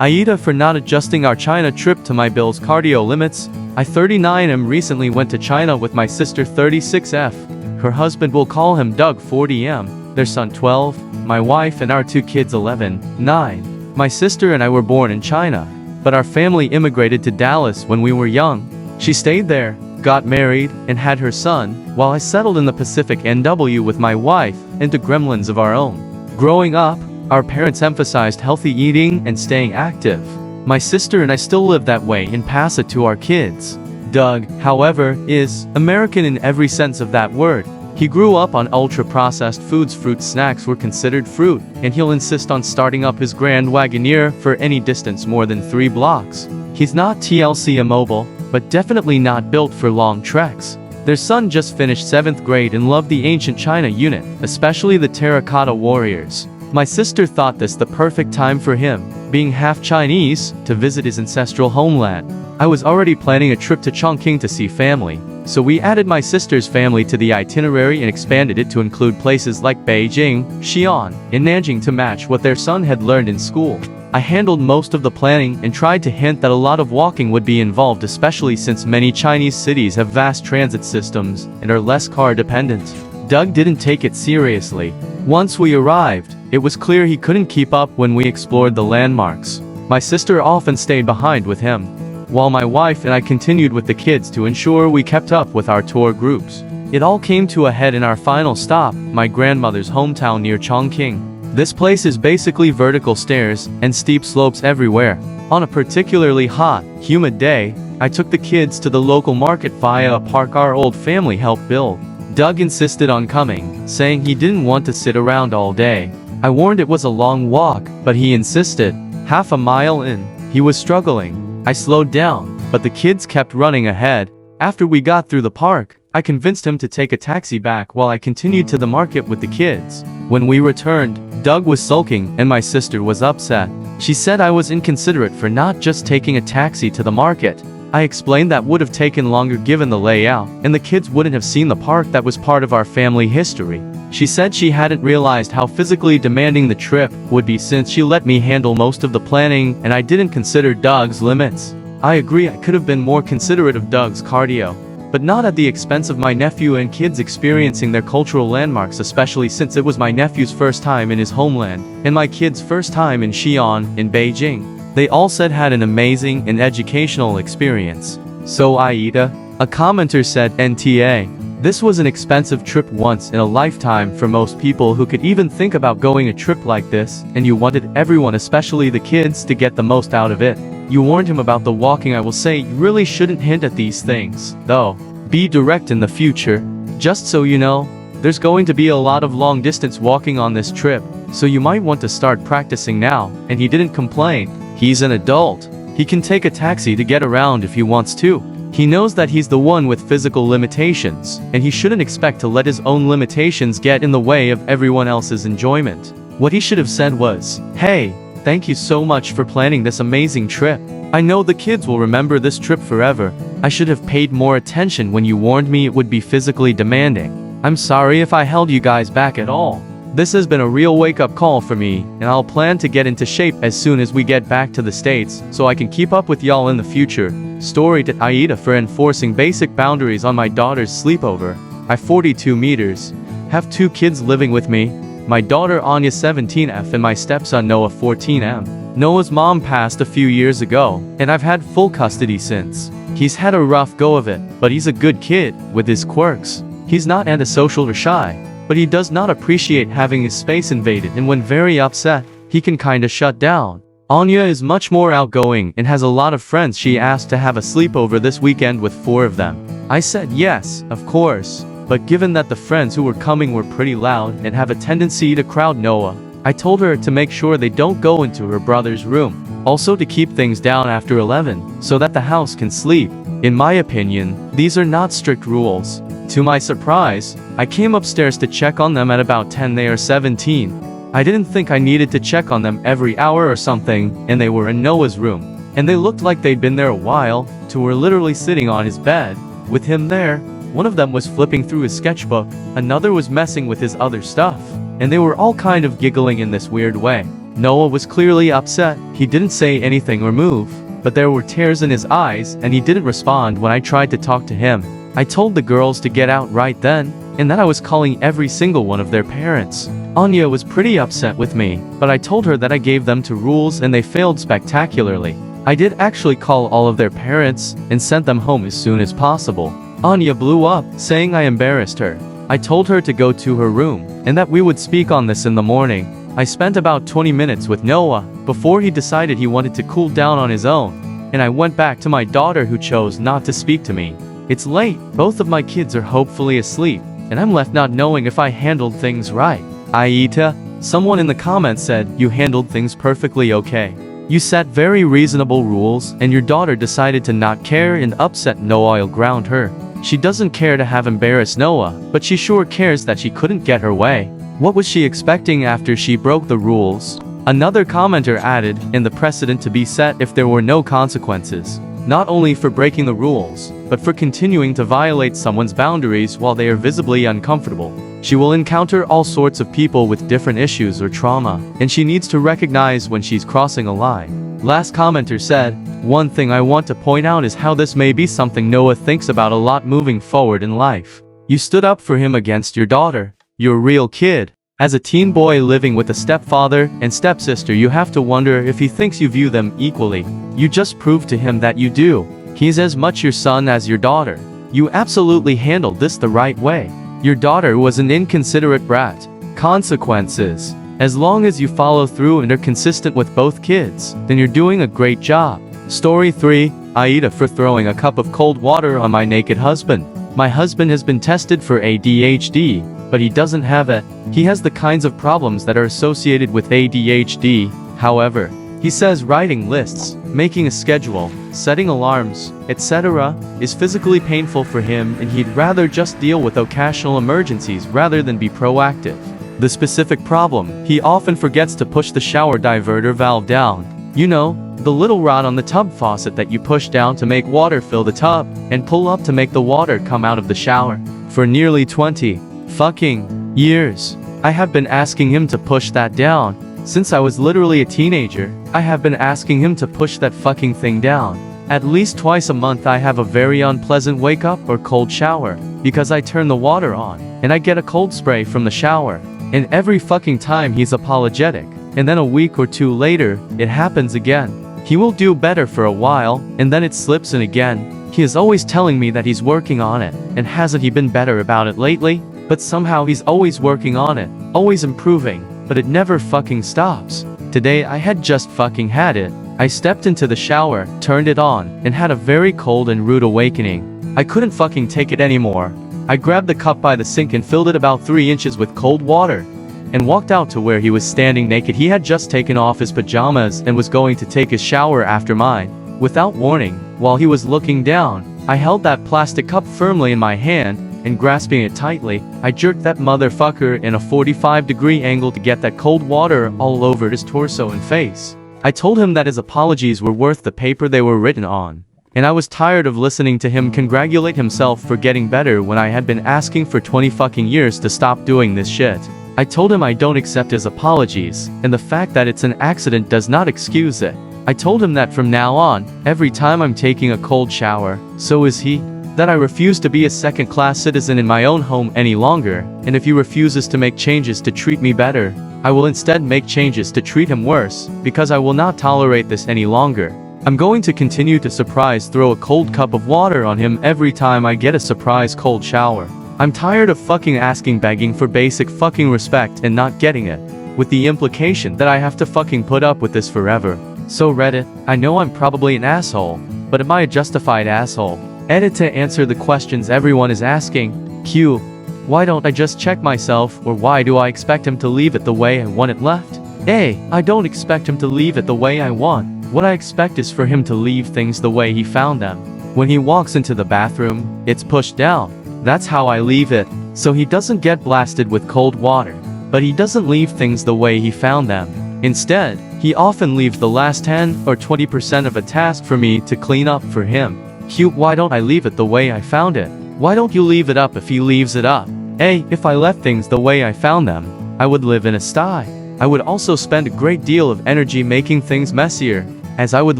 Aita for not adjusting our China trip to my Bill's cardio limits. I 39M recently went to China with my sister 36F. Her husband, will call him Doug 40M, their son 12, my wife and our two kids 11, 9. My sister and I were born in China, but our family immigrated to Dallas when we were young. She stayed there, got married, and had her son, while I settled in the Pacific NW with my wife, into gremlins of our own. Growing up, our parents emphasized healthy eating and staying active. My sister and I still live that way and pass it to our kids. Doug, however, is American in every sense of that word. He grew up on ultra-processed foods. Fruit snacks were considered fruit, and he'll insist on starting up his Grand Wagoneer for any distance more than 3 blocks. He's not TLC immobile, but definitely not built for long treks. Their son just finished 7th grade and loved the ancient China unit, especially the terracotta warriors. My sister thought this the perfect time for him, being half Chinese, to visit his ancestral homeland. I was already planning a trip to Chongqing to see family, so we added my sister's family to the itinerary and expanded it to include places like Beijing, Xi'an, and Nanjing to match what their son had learned in school. I handled most of the planning and tried to hint that a lot of walking would be involved, especially since many Chinese cities have vast transit systems and are less car dependent. Doug didn't take it seriously. Once we arrived, it was clear he couldn't keep up when we explored the landmarks. My sister often stayed behind with him, while my wife and I continued with the kids to ensure we kept up with our tour groups. It all came to a head in our final stop, my grandmother's hometown near Chongqing. This place is basically vertical stairs and steep slopes everywhere. On a particularly hot, humid day, I took the kids to the local market via a park our old family helped build. Doug insisted on coming, saying he didn't want to sit around all day. I warned it was a long walk, but he insisted. Half a mile in, he was struggling. I slowed down, but the kids kept running ahead. After we got through the park, I convinced him to take a taxi back while I continued to the market with the kids. When we returned, Doug was sulking and my sister was upset. She said I was inconsiderate for not just taking a taxi to the market. I explained that would have taken longer given the layout, and the kids wouldn't have seen the park that was part of our family history. She said she hadn't realized how physically demanding the trip would be since she let me handle most of the planning and I didn't consider Doug's limits. I agree I could have been more considerate of Doug's cardio, but not at the expense of my nephew and kids experiencing their cultural landmarks, especially since it was my nephew's first time in his homeland, and my kids' first time in Xi'an, in Beijing. They all said had an amazing and educational experience. So Aita, a commenter said, NTA. This was an expensive trip once in a lifetime for most people who could even think about going a trip like this, and you wanted everyone, especially the kids, to get the most out of it. You warned him about the walking. I will say you really shouldn't hint at these things, though. Be direct in the future. Just so you know, there's going to be a lot of long distance walking on this trip, so you might want to start practicing now. And he didn't complain. He's an adult. He can take a taxi to get around if he wants to. He knows that he's the one with physical limitations, and he shouldn't expect to let his own limitations get in the way of everyone else's enjoyment. What he should have said was, "Hey, thank you so much for planning this amazing trip. I know the kids will remember this trip forever. I should have paid more attention when you warned me it would be physically demanding. I'm sorry if I held you guys back at all. This has been a real wake-up call for me, and I'll plan to get into shape as soon as we get back to the States, so I can keep up with y'all in the future." Story to Aita for enforcing basic boundaries on my daughter's sleepover. I 42 meters. Have 2 kids living with me. My daughter Anya 17F and my stepson Noah 14M. Noah's mom passed a few years ago, and I've had full custody since. He's had a rough go of it, but he's a good kid, with his quirks. He's not antisocial or shy, but he does not appreciate having his space invaded, and when very upset, he can kinda shut down. Anya is much more outgoing and has a lot of friends. She asked to have a sleepover this weekend with 4 of them. I said yes, of course, but given that the friends who were coming were pretty loud and have a tendency to crowd Noah, I told her to make sure they don't go into her brother's room. Also to keep things down after 11, so that the house can sleep. In my opinion, these are not strict rules. To my surprise, I came upstairs to check on them at about 10. They are 17. I didn't think I needed to check on them every hour or something, and they were in Noah's room. And they looked like they'd been there a while. 2 were literally sitting on his bed, with him there. One of them was flipping through his sketchbook, another was messing with his other stuff, and they were all kind of giggling in this weird way. Noah was clearly upset. He didn't say anything or move, but there were tears in his eyes and he didn't respond when I tried to talk to him. I told the girls to get out right then, and that I was calling every single one of their parents. Anya was pretty upset with me, but I told her that I gave them to rules and they failed spectacularly. I did actually call all of their parents and sent them home as soon as possible. Anya blew up, saying I embarrassed her. I told her to go to her room, and that we would speak on this in the morning. I spent about 20 minutes with Noah, before he decided he wanted to cool down on his own, and I went back to my daughter who chose not to speak to me. It's late, both of my kids are hopefully asleep, and I'm left not knowing if I handled things right. Aita, someone in the comments said, you handled things perfectly okay. You set very reasonable rules, and your daughter decided to not care and upset Noah. I'll ground her. She doesn't care to have embarrassed Noah, but she sure cares that she couldn't get her way. What was she expecting after she broke the rules? Another commenter added, in the precedent to be set if there were no consequences. Not only for breaking the rules, but for continuing to violate someone's boundaries while they are visibly uncomfortable. She will encounter all sorts of people with different issues or trauma, and she needs to recognize when she's crossing a line. Last commenter said, one thing I want to point out is how this may be something Noah thinks about a lot moving forward in life. You stood up for him against your daughter. You're a real kid. As a teen boy living with a stepfather and stepsister, you have to wonder if he thinks you view them equally. You just proved to him that you do. He's as much your son as your daughter. You absolutely handled this the right way. Your daughter was an inconsiderate brat. Consequences. As long as you follow through and are consistent with both kids, then you're doing a great job. Story 3, Aita for throwing a cup of cold water on my naked husband. My husband has been tested for ADHD, but he doesn't have it. He has the kinds of problems that are associated with ADHD. However, he says writing lists, making a schedule, setting alarms, etc. is physically painful for him, and he'd rather just deal with occasional emergencies rather than be proactive. The specific problem, he often forgets to push the shower diverter valve down. You know, the little rod on the tub faucet that you push down to make water fill the tub, and pull up to make the water come out of the shower. For nearly 20 fucking years, I have been asking him to push that down. Since I was literally a teenager, I have been asking him to push that fucking thing down. At least twice a month I have a very unpleasant wake up or cold shower, because I turn the water on, and I get a cold spray from the shower. And every fucking time he's apologetic, and then a week or two later, it happens again. He will do better for a while, and then it slips in again. He is always telling me that he's working on it, and hasn't he been better about it lately? But somehow he's always working on it, always improving, but it never fucking stops. Today I had just fucking had it. I stepped into the shower, turned it on, and had a very cold and rude awakening. I couldn't fucking take it anymore. I grabbed the cup by the sink and filled it about 3 inches with cold water, and walked out to where he was standing naked. He had just taken off his pajamas and was going to take his shower after mine. Without warning, while he was looking down, I held that plastic cup firmly in my hand, and grasping it tightly, I jerked that motherfucker in a 45-degree angle to get that cold water all over his torso and face. I told him that his apologies were worth the paper they were written on. And I was tired of listening to him congratulate himself for getting better when I had been asking for 20 fucking years to stop doing this shit. I told him I don't accept his apologies, and the fact that it's an accident does not excuse it. I told him that from now on, every time I'm taking a cold shower, so is he. That I refuse to be a second-class citizen in my own home any longer, and if he refuses to make changes to treat me better, I will instead make changes to treat him worse, because I will not tolerate this any longer. I'm going to continue to surprise throw a cold cup of water on him every time I get a surprise cold shower. I'm tired of fucking begging for basic fucking respect and not getting it, with the implication that I have to fucking put up with this forever. So Reddit, I know I'm probably an asshole, but am I a justified asshole? Edit to answer the questions everyone is asking. Q. Why don't I just check myself, or why do I expect him to leave it the way I want it left? A. I don't expect him to leave it the way I want. What I expect is for him to leave things the way he found them. When he walks into the bathroom, it's pushed down. That's how I leave it, so he doesn't get blasted with cold water. But he doesn't leave things the way he found them. Instead, he often leaves the last 10 or 20% of a task for me to clean up for him. Q. Why don't I leave it the way I found it? Why don't you leave it up if he leaves it up? A. If I left things the way I found them, I would live in a sty. I would also spend a great deal of energy making things messier, as I would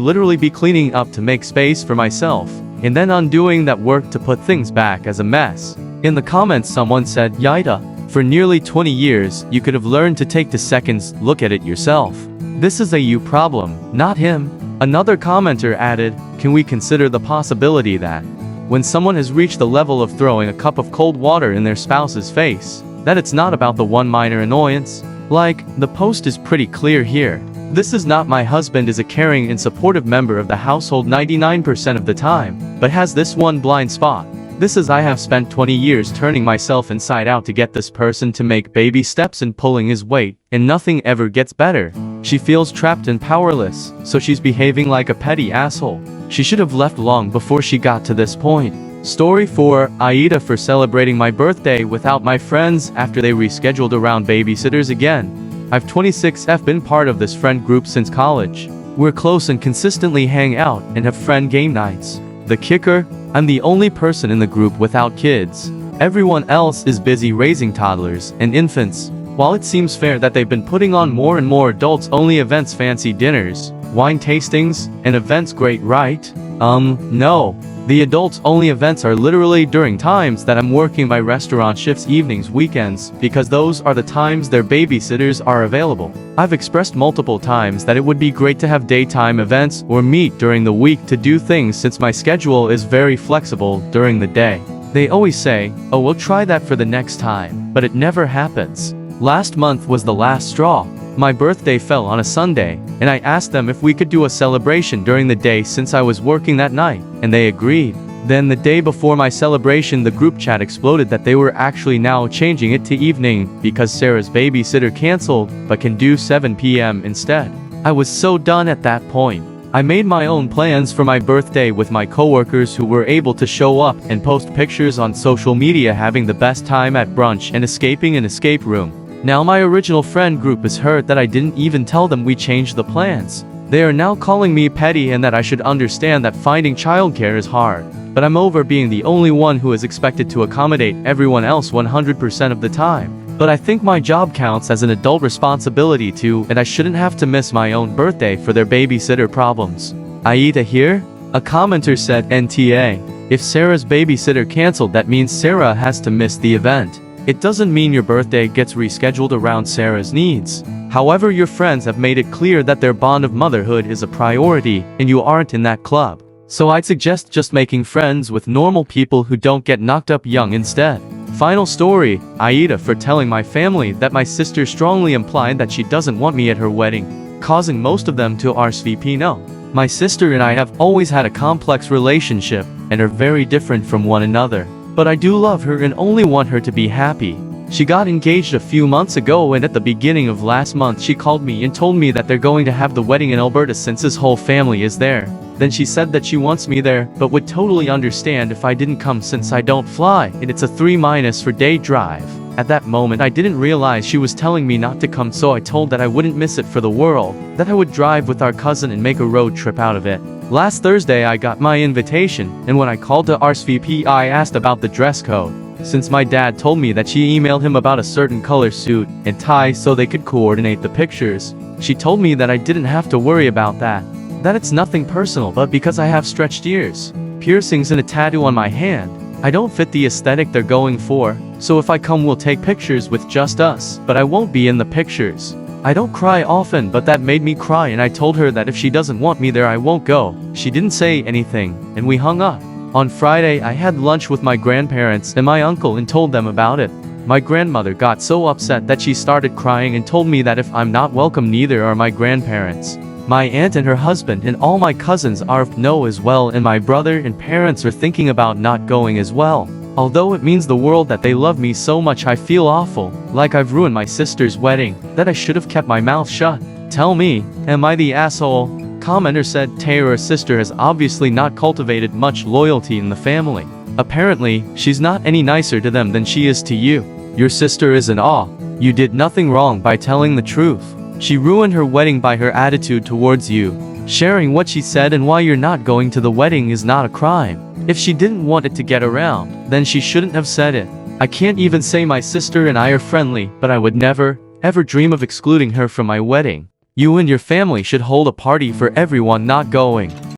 literally be cleaning up to make space for myself, and then undoing that work to put things back as a mess. In the comments someone said, Aita, for nearly 20 years, you could have learned to take 2 seconds, look at it yourself. This is a you problem, not him. Another commenter added, can we consider the possibility that, when someone has reached the level of throwing a cup of cold water in their spouse's face, that it's not about the one minor annoyance? Like, the post is pretty clear here. This is not my husband is a caring and supportive member of the household 99% of the time, but has this one blind spot. This is I have spent 20 years turning myself inside out to get this person to make baby steps and pulling his weight, and nothing ever gets better. She feels trapped and powerless, so she's behaving like a petty asshole. She should have left long before she got to this point. Story 4, Aita for celebrating my birthday without my friends after they rescheduled around babysitters again. I've 26F been part of this friend group since college. We're close and consistently hang out and have friend game nights. The kicker? I'm the only person in the group without kids. Everyone else is busy raising toddlers and infants. While it seems fair that they've been putting on more and more adults-only events, fancy dinners, wine tastings, and events, great, right? No. The adults-only events are literally during times that I'm working my restaurant shifts, evenings, weekends, because those are the times their babysitters are available. I've expressed multiple times that it would be great to have daytime events or meet during the week to do things since my schedule is very flexible during the day. They always say, oh, we'll try that for the next time, but it never happens. Last month was the last straw. My birthday fell on a Sunday, and I asked them if we could do a celebration during the day since I was working that night, and they agreed. Then the day before my celebration, the group chat exploded that they were actually now changing it to evening because Sarah's babysitter canceled, but can do 7 p.m. instead. I was so done at that point. I made my own plans for my birthday with my coworkers who were able to show up and post pictures on social media having the best time at brunch and escaping an escape room. Now my original friend group is hurt that I didn't even tell them we changed the plans. They are now calling me petty and that I should understand that finding childcare is hard. But I'm over being the only one who is expected to accommodate everyone else 100% of the time. But I think my job counts as an adult responsibility too, and I shouldn't have to miss my own birthday for their babysitter problems. Aita here? A commenter said, NTA. If Sarah's babysitter canceled, that means Sarah has to miss the event. It doesn't mean your birthday gets rescheduled around Sarah's needs. However, your friends have made it clear that their bond of motherhood is a priority, and you aren't in that club. So I'd suggest just making friends with normal people who don't get knocked up young instead. Final story, Aita for telling my family that my sister strongly implied that she doesn't want me at her wedding, causing most of them to RSVP no. My sister and I have always had a complex relationship, and are very different from one another. But I do love her and only want her to be happy. She got engaged a few months ago, and at the beginning of last month she called me and told me that they're going to have the wedding in Alberta since his whole family is there. Then she said that she wants me there, but would totally understand if I didn't come since I don't fly, and it's a 3- for day drive. At that moment I didn't realize she was telling me not to come, so I told that I wouldn't miss it for the world, that I would drive with our cousin and make a road trip out of it. Last Thursday I got my invitation, and when I called to RSVP I asked about the dress code. Since my dad told me that she emailed him about a certain color suit and tie so they could coordinate the pictures, she told me that I didn't have to worry about that. That it's nothing personal, but because I have stretched ears, piercings and a tattoo on my hand, I don't fit the aesthetic they're going for, so if I come we'll take pictures with just us, but I won't be in the pictures. I don't cry often, but that made me cry, and I told her that if she doesn't want me there I won't go. She didn't say anything, and we hung up. On Friday I had lunch with my grandparents and my uncle and told them about it. My grandmother got so upset that she started crying and told me that if I'm not welcome neither are my grandparents. My aunt and her husband and all my cousins are no as well, and my brother and parents are thinking about not going as well. Although it means the world that they love me so much, I feel awful, like I've ruined my sister's wedding, that I should have kept my mouth shut. Tell me, am I the asshole? Commenter said Taylor's sister has obviously not cultivated much loyalty in the family. Apparently, she's not any nicer to them than she is to you. Your sister is in awe. You did nothing wrong by telling the truth. She ruined her wedding by her attitude towards you. Sharing what she said and why you're not going to the wedding is not a crime. If she didn't want it to get around, then she shouldn't have said it. I can't even say my sister and I are friendly, but I would never, ever dream of excluding her from my wedding. You and your family should hold a party for everyone not going.